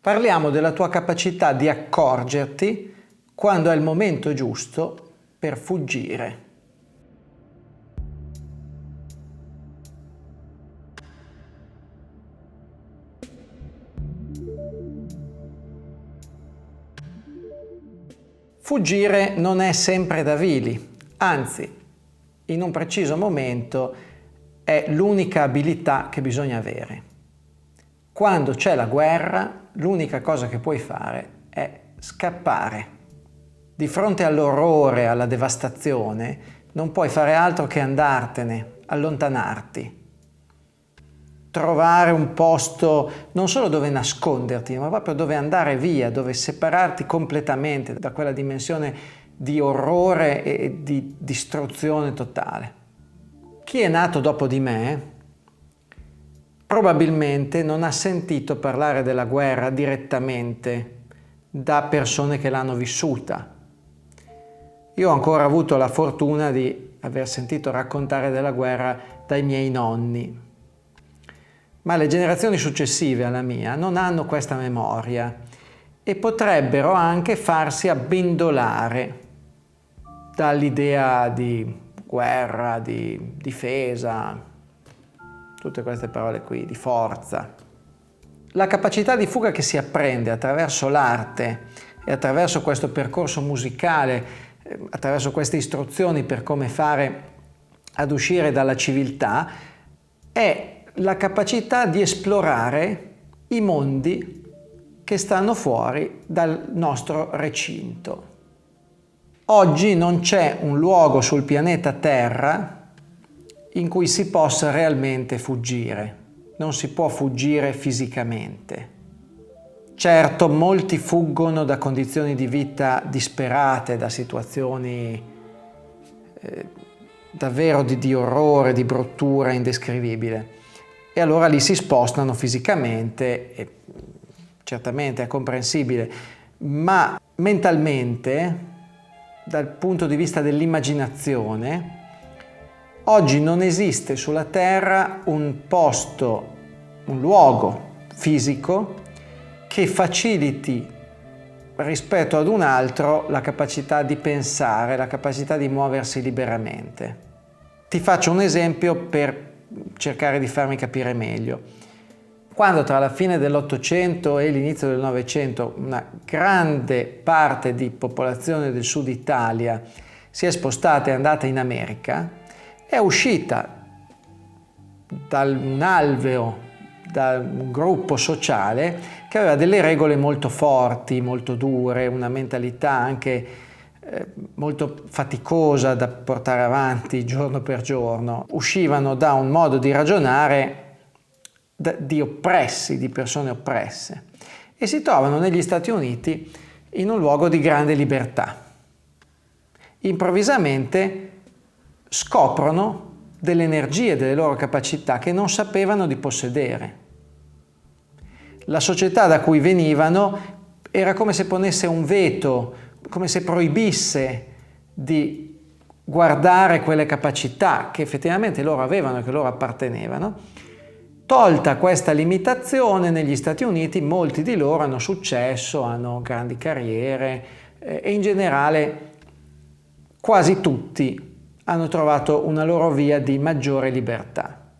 Parliamo della tua capacità di accorgerti quando è il momento giusto per fuggire. Fuggire non è sempre da vili, anzi, in un preciso momento è l'unica abilità che bisogna avere. Quando c'è la guerra, l'unica cosa che puoi fare è scappare. Di fronte all'orrore, alla devastazione, non puoi fare altro che andartene, allontanarti. Trovare un posto non solo dove nasconderti, ma proprio dove andare via, dove separarti completamente da quella dimensione di orrore e di distruzione totale. Chi è nato dopo di me probabilmente non ha sentito parlare della guerra direttamente da persone che l'hanno vissuta. Io ho ancora avuto la fortuna di aver sentito raccontare della guerra dai miei nonni, ma le generazioni successive alla mia non hanno questa memoria e potrebbero anche farsi abbindolare dall'idea di guerra, di difesa, tutte queste parole qui, di forza. La capacità di fuga che si apprende attraverso l'arte e attraverso questo percorso musicale, attraverso queste istruzioni per come fare ad uscire dalla civiltà, è la capacità di esplorare i mondi che stanno fuori dal nostro recinto. Oggi non c'è un luogo sul pianeta Terra in cui si possa realmente fuggire. Non si può fuggire fisicamente. Certo, molti fuggono da condizioni di vita disperate, da situazioni davvero di orrore, di bruttura indescrivibile. E allora lì si spostano fisicamente, e certamente è comprensibile, ma mentalmente, dal punto di vista dell'immaginazione, oggi non esiste sulla Terra un posto, un luogo fisico che faciliti rispetto ad un altro la capacità di pensare, la capacità di muoversi liberamente. Ti faccio un esempio per cercare di farmi capire meglio. Quando tra la fine dell'Ottocento e l'inizio del Novecento una grande parte di popolazione del sud Italia si è spostata e è andata in America, è uscita da un alveo, da un gruppo sociale che aveva delle regole molto forti, molto dure, una mentalità anche molto faticosa da portare avanti giorno per giorno. Uscivano da un modo di ragionare di oppressi, di persone oppresse, e si trovano negli Stati Uniti in un luogo di grande libertà. Improvvisamente scoprono delle energie, delle loro capacità che non sapevano di possedere. La società da cui venivano era come se ponesse un veto, come se proibisse di guardare quelle capacità che effettivamente loro avevano e che loro appartenevano. Tolta questa limitazione, negli Stati Uniti molti di loro hanno successo, hanno grandi carriere e in generale quasi tutti hanno trovato una loro via di maggiore libertà.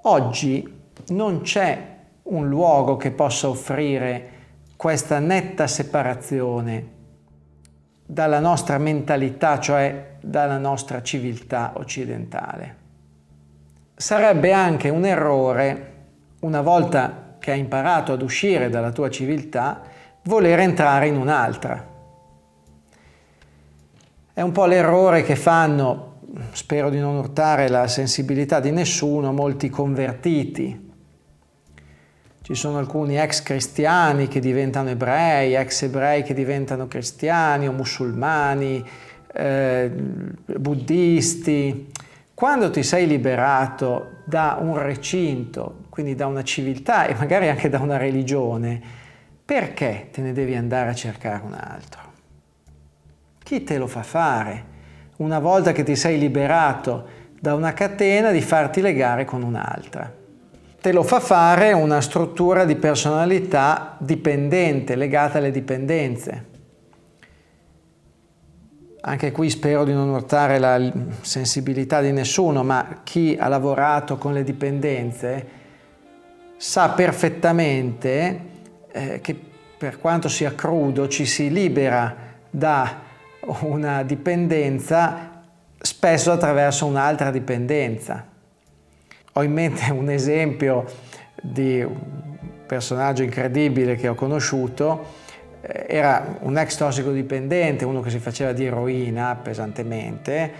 Oggi non c'è un luogo che possa offrire questa netta separazione dalla nostra mentalità, cioè dalla nostra civiltà occidentale. Sarebbe anche un errore, una volta che hai imparato ad uscire dalla tua civiltà, voler entrare in un'altra. È un po' l'errore che fanno, spero di non urtare la sensibilità di nessuno, molti convertiti. Ci sono alcuni ex cristiani che diventano ebrei, ex ebrei che diventano cristiani o musulmani, buddisti. Quando ti sei liberato da un recinto, quindi da una civiltà e magari anche da una religione, perché te ne devi andare a cercare un altro? Chi te lo fa fare, una volta che ti sei liberato da una catena, di farti legare con un'altra? te lo fa fare una struttura di personalità dipendente, legata alle dipendenze. Anche qui spero di non urtare la sensibilità di nessuno, ma chi ha lavorato con le dipendenze sa perfettamente che per quanto sia crudo ci si libera da una dipendenza spesso attraverso un'altra dipendenza. Ho in mente un esempio di un personaggio incredibile che ho conosciuto. Era un ex tossicodipendente, uno che si faceva di eroina pesantemente,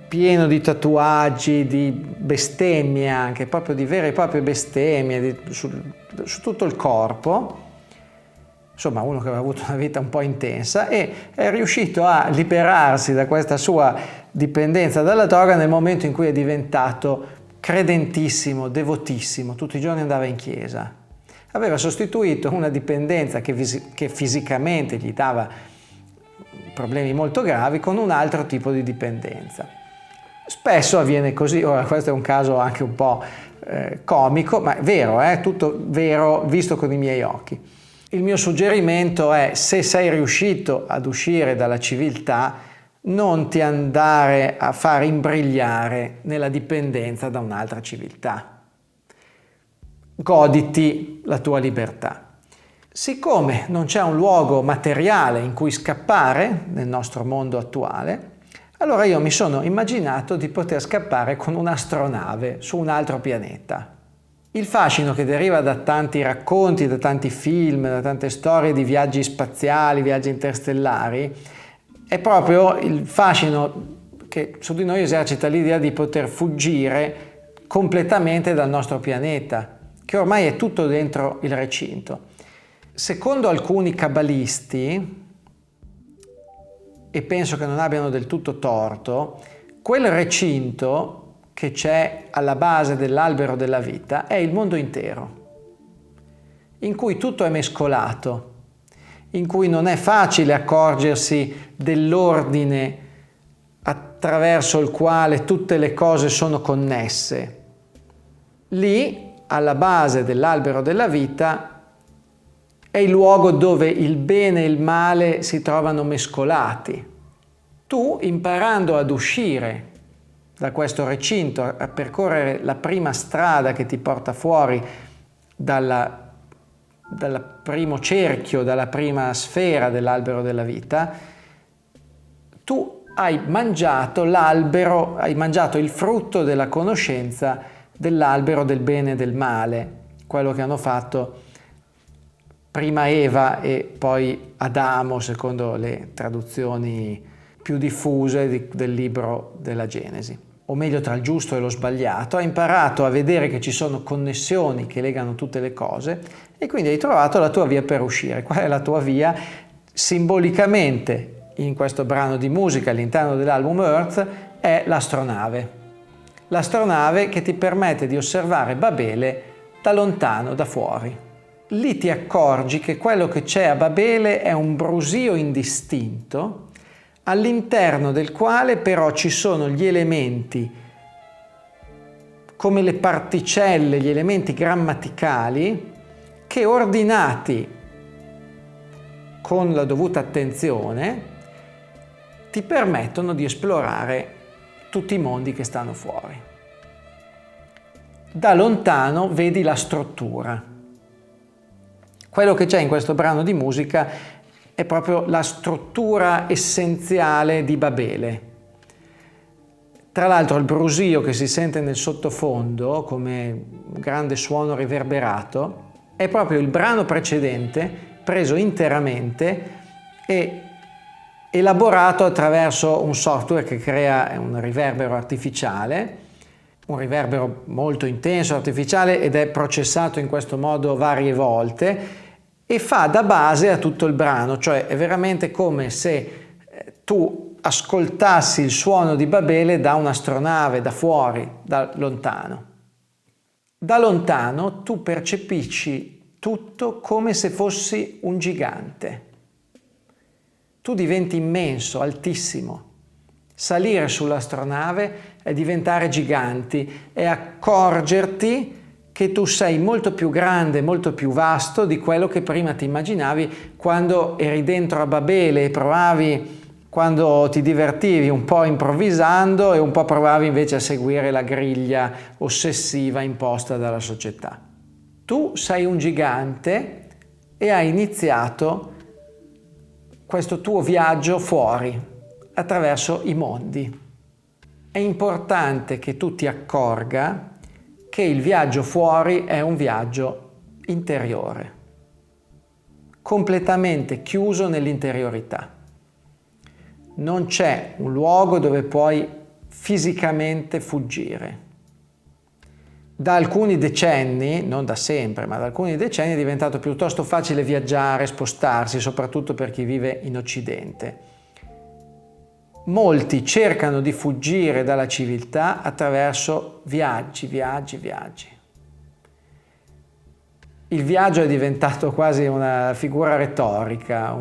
pieno di tatuaggi, di bestemmie anche, proprio di vere e proprie bestemmie su tutto il corpo. Insomma, uno che aveva avuto una vita un po' intensa e è riuscito a liberarsi da questa sua dipendenza dalla droga nel momento in cui è diventato credentissimo, devotissimo, tutti i giorni andava in chiesa. Aveva sostituito una dipendenza che fisicamente gli dava problemi molto gravi con un altro tipo di dipendenza. Spesso avviene così. Ora questo è un caso anche un po' comico, ma è vero, tutto vero visto con i miei occhi. Il mio suggerimento è: se sei riuscito ad uscire dalla civiltà, non ti andare a far imbrigliare nella dipendenza da un'altra civiltà. Goditi la tua libertà. Siccome non c'è un luogo materiale in cui scappare nel nostro mondo attuale, allora io mi sono immaginato di poter scappare con un'astronave su un altro pianeta. Il fascino che deriva da tanti racconti, da tanti film, da tante storie di viaggi spaziali, viaggi interstellari, è proprio il fascino che su di noi esercita l'idea di poter fuggire completamente dal nostro pianeta, che ormai è tutto dentro il recinto. Secondo alcuni cabalisti, e penso che non abbiano del tutto torto, quel recinto che c'è alla base dell'albero della vita è il mondo intero, in cui tutto è mescolato, in cui non è facile accorgersi dell'ordine attraverso il quale tutte le cose sono connesse. Lì, alla base dell'albero della vita, è il luogo dove il bene e il male si trovano mescolati. Tu, imparando ad uscire da questo recinto, a percorrere la prima strada che ti porta fuori dal primo cerchio, dalla prima sfera dell'albero della vita, tu hai mangiato l'albero, hai mangiato il frutto della conoscenza dell'albero del bene e del male, quello che hanno fatto prima Eva e poi Adamo, secondo le traduzioni più diffuse del libro della Genesi. O meglio, tra il giusto e lo sbagliato, hai imparato a vedere che ci sono connessioni che legano tutte le cose e quindi hai trovato la tua via per uscire. Qual è la tua via? Simbolicamente, in questo brano di musica all'interno dell'album Earth, è l'astronave. L'astronave che ti permette di osservare Babele da lontano, da fuori. Lì ti accorgi che quello che c'è a Babele è un brusio indistinto, all'interno del quale però ci sono gli elementi, come le particelle, gli elementi grammaticali, che ordinati con la dovuta attenzione ti permettono di esplorare tutti i mondi che stanno fuori. Da lontano vedi la struttura. Quello che c'è in questo brano di musica è proprio la struttura essenziale di Babele. Tra l'altro il brusio che si sente nel sottofondo come un grande suono riverberato è proprio il brano precedente preso interamente e elaborato attraverso un software che crea un riverbero artificiale, un riverbero molto intenso, artificiale, ed è processato in questo modo varie volte e fa da base a tutto il brano, cioè è veramente come se tu ascoltassi il suono di Babele da un'astronave, da fuori, da lontano. Da lontano tu percepisci tutto come se fossi un gigante. Tu diventi immenso, altissimo. Salire sull'astronave è diventare giganti e accorgerti che tu sei molto più grande, molto più vasto di quello che prima ti immaginavi quando eri dentro a Babele e provavi, quando ti divertivi un po' improvvisando e un po' provavi invece a seguire la griglia ossessiva imposta dalla società. Tu sei un gigante e hai iniziato questo tuo viaggio fuori, attraverso i mondi. È importante che tu ti accorga che il viaggio fuori è un viaggio interiore, completamente chiuso nell'interiorità. Non c'è un luogo dove puoi fisicamente fuggire. Da alcuni decenni, non da sempre, ma da alcuni decenni è diventato piuttosto facile viaggiare, spostarsi, soprattutto per chi vive in Occidente. Molti cercano di fuggire dalla civiltà attraverso viaggi. Il viaggio è diventato quasi una figura retorica,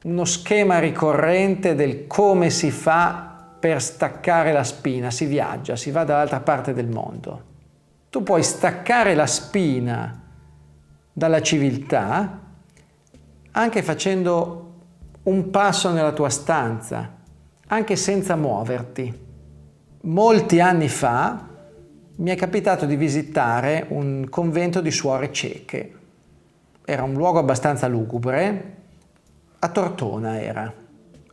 uno schema ricorrente del come si fa per staccare la spina. Si viaggia, si va dall'altra parte del mondo. Tu puoi staccare la spina dalla civiltà anche facendo un passo nella tua stanza, anche senza muoverti. Molti anni fa mi è capitato di visitare un convento di suore cieche. Era un luogo abbastanza lugubre, a Tortona era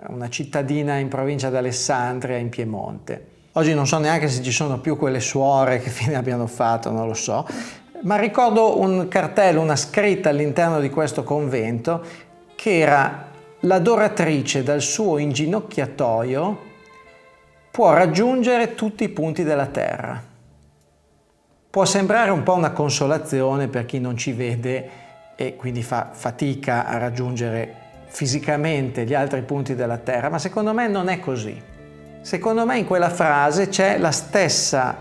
una cittadina in provincia d'Alessandria in Piemonte. Oggi non so neanche se ci sono più quelle suore, che fine abbiano fatto, non lo so, ma ricordo un cartello, una scritta all'interno di questo convento che era: l'adoratrice dal suo inginocchiatoio può raggiungere tutti i punti della terra. Può sembrare un po' una consolazione per chi non ci vede e quindi fa fatica a raggiungere fisicamente gli altri punti della terra, ma secondo me non è così. Secondo me in quella frase c'è la stessa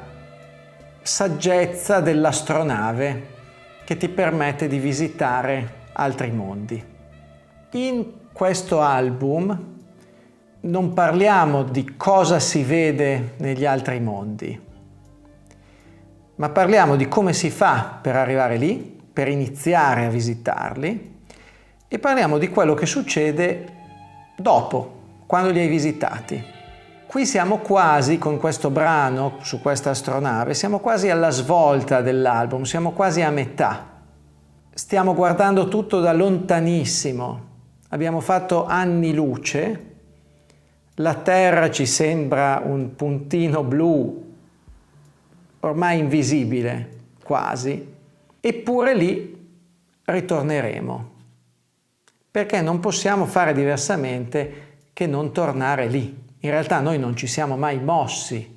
saggezza dell'astronave che ti permette di visitare altri mondi. In questo album non parliamo di cosa si vede negli altri mondi, ma parliamo di come si fa per arrivare lì, per iniziare a visitarli, e parliamo di quello che succede dopo, quando li hai visitati. Qui siamo quasi, con questo brano su questa astronave, siamo quasi alla svolta dell'album, siamo quasi a metà. Stiamo guardando tutto da lontanissimo. Abbiamo fatto anni luce, la Terra ci sembra un puntino blu ormai invisibile, quasi, eppure lì ritorneremo, perché non possiamo fare diversamente che non tornare lì. In realtà noi non ci siamo mai mossi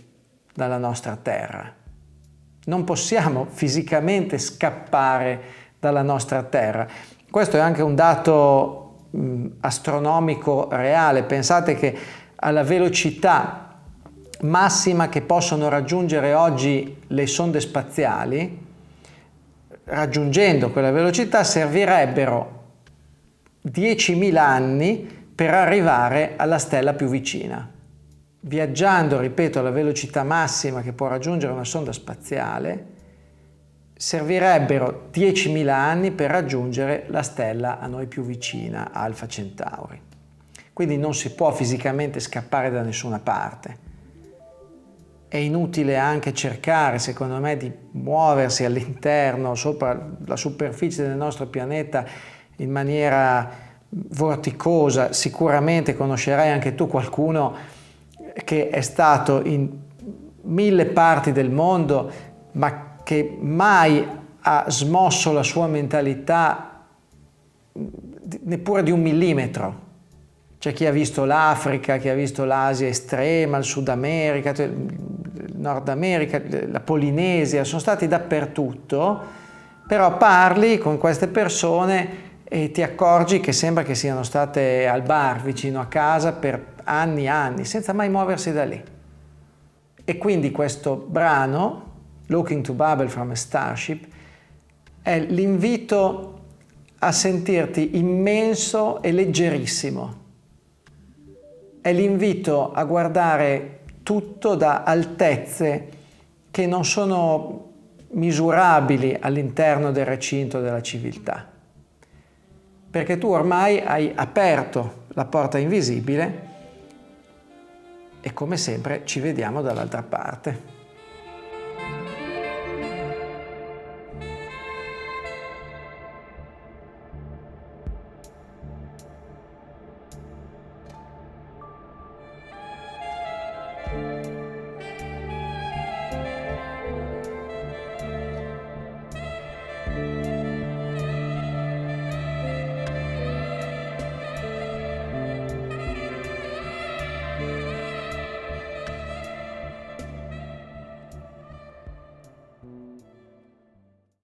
dalla nostra Terra, non possiamo fisicamente scappare dalla nostra Terra. Questo è anche un dato astronomico reale. Pensate che alla velocità massima che possono raggiungere oggi le sonde spaziali, raggiungendo quella velocità servirebbero 10.000 anni per arrivare alla stella più vicina. Viaggiando, ripeto, alla velocità massima che può raggiungere una sonda spaziale, servirebbero 10.000 anni per raggiungere la stella a noi più vicina, Alfa Centauri. Quindi non si può fisicamente scappare da nessuna parte. È inutile anche cercare, secondo me, di muoversi all'interno, sopra la superficie del nostro pianeta in maniera vorticosa. Sicuramente conoscerai anche tu qualcuno che è stato in 1000 parti del mondo, ma che mai ha smosso la sua mentalità neppure di 1 millimetro. C'è chi ha visto l'Africa, chi ha visto l'Asia estrema, il Sud America, il Nord America, la Polinesia, sono stati dappertutto, però parli con queste persone e ti accorgi che sembra che siano state al bar vicino a casa per anni e anni, senza mai muoversi da lì. E quindi questo brano, Looking to Babel from a Starship, è l'invito a sentirti immenso e leggerissimo. È l'invito a guardare tutto da altezze che non sono misurabili all'interno del recinto della civiltà, perché tu ormai hai aperto la porta invisibile e come sempre ci vediamo dall'altra parte.